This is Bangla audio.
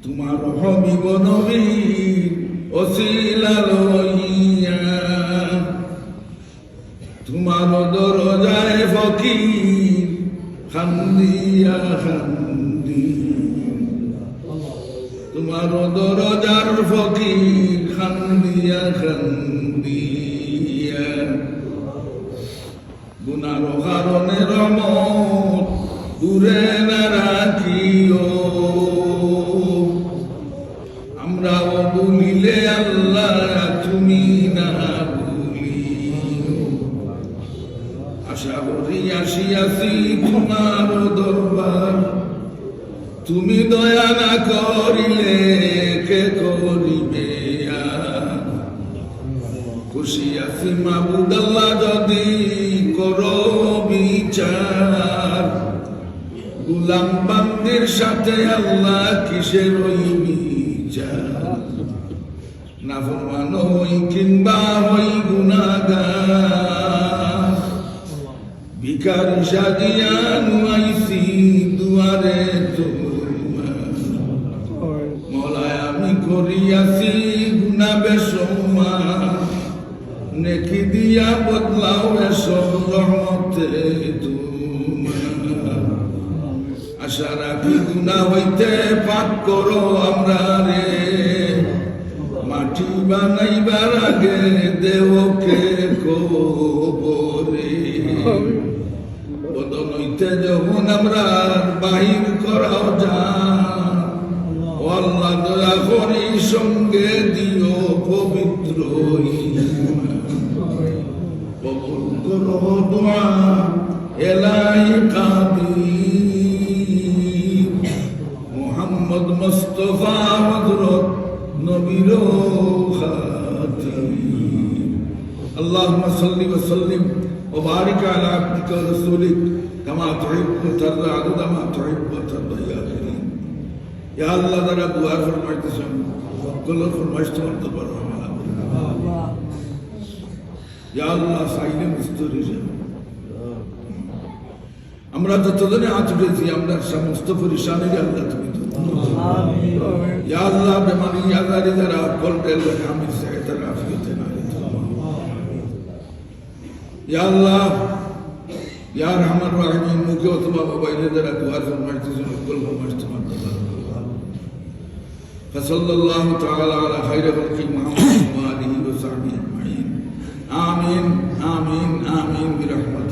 তোমার হবিব নবীর ওসিলা লইয়া তোমার দরজায় ফকির খান্দিয়া খান্দি তোমার দরজার ফকির খান্দিয়া খান্দিয়া গুনার কারণে রহমত দূরে না রাখিও আমরাও বলিলে আল্লাহ তুমি না ভুলিও আশা করি আসিয়াছি তোমার দরবার তুমি দয়া না করিলে কে করিবে খুশি আছি মাবুদ আল্লাহ যদি করো বিচার গুলাম বান্দির সাথে আল্লাহ কিসের ওই বিচার নাফরমান হই কিংবা হই গুনাহগার ভিখারি সাজিয়া নুয়াইছি দুয়ারে তোমার মওলায় আমি করিয়াছি গুনাহ বেসমান নেকি দিয়া বদলাও এসব রহমতে তোমার আশা রাখি গুনাহ হইতে পাক করো আমরা রে মাটি বানাইবার আগে দেহকে কবরে বদন হইতে যখন আমরা বাহির করাও যান ও আল্লাহ দয়া করি সঙ্গে দিও পবিত্র কবুল করো দোয়া এলাহি কাদির মুহাম্মদ মুস্তাফা হযরত নবীর খাতিম আল্লাহুম্মা সাল্লি ওয়া সাল্লিম ওয়া বারিক আলা আবদিকা ওয়া রাসূলিক কামা তুহিব্বু ওয়া তারদা আদদা মা তুহিব্বু ওয়া তারদা ইয়া কারীম ইয়া আল্লাহ যারা দুআ ফরমাইতেছেন সকল ফরমাইশ তোমার দরবারে আল্লাহ ইয়া আল্লাহ সাইলে মুস্তারি আমরা যতজনে হাত উঠেছি আমরা সমস্ত পরিশানির আল্লাহ তুমি ইয়া আল্লাহ বেমানি আজারি যারা কলবেল আমি সেহতের আফিয়তে না ইয়া আল্লাহ ইয়া রহমান রহিম মুখে অথবা মোবাইলে যারা দুয়ার ফরমাইতেছেন সকল ফরমাইশ তোমার ফসল্লাল্লাহু তাআলা আলা খায়রি খালকি মুহাম্মদ ওয়া আলিহি ওয়া সাহবিহি আজমাইন আমিন আমিন আমিন বিরহমাতিকা